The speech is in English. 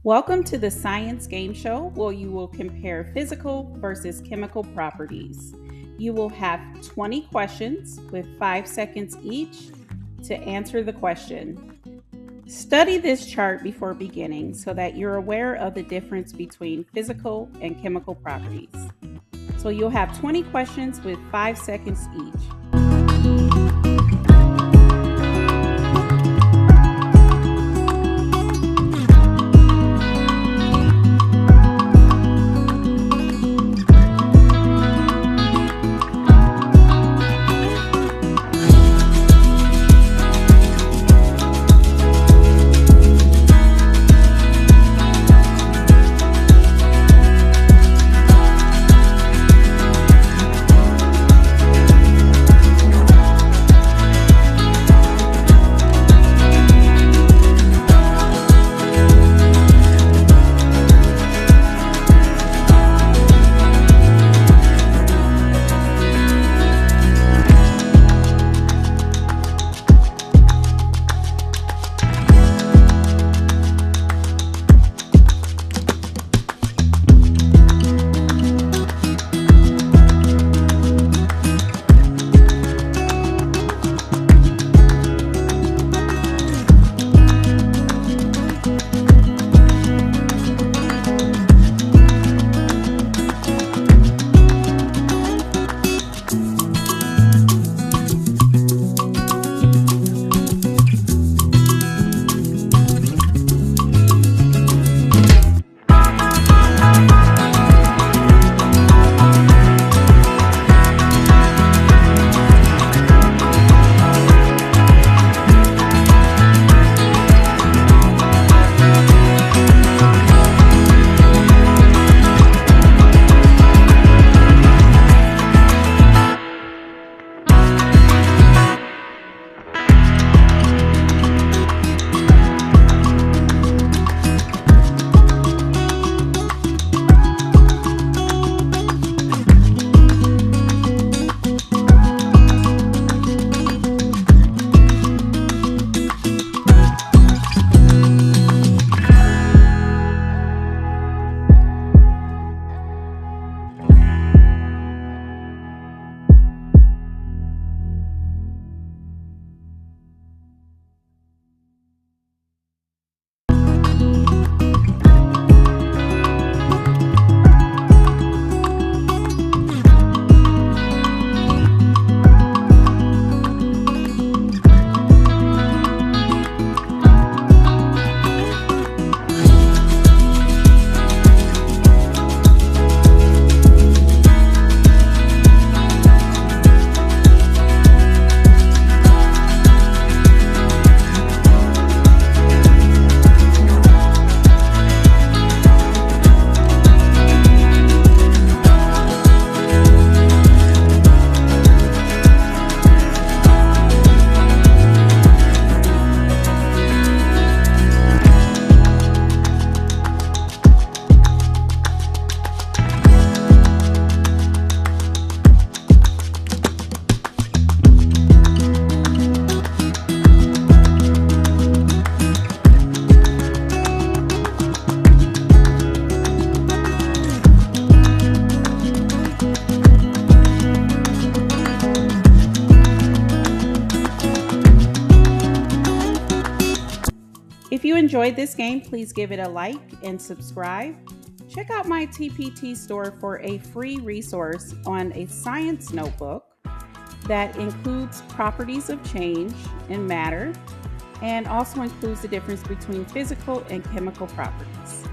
Welcome to the Science Game Show, where you will compare physical versus chemical properties. You will have 20 questions with 5 seconds each to answer the question. Study this chart before beginning so that you're aware of the difference between physical and chemical properties. So you'll have 20 questions with 5 seconds each. If you enjoyed this game, please give it a like and subscribe. Check out my TPT store for a free resource on a science notebook that includes properties of change in matter and also includes the difference between physical and chemical properties.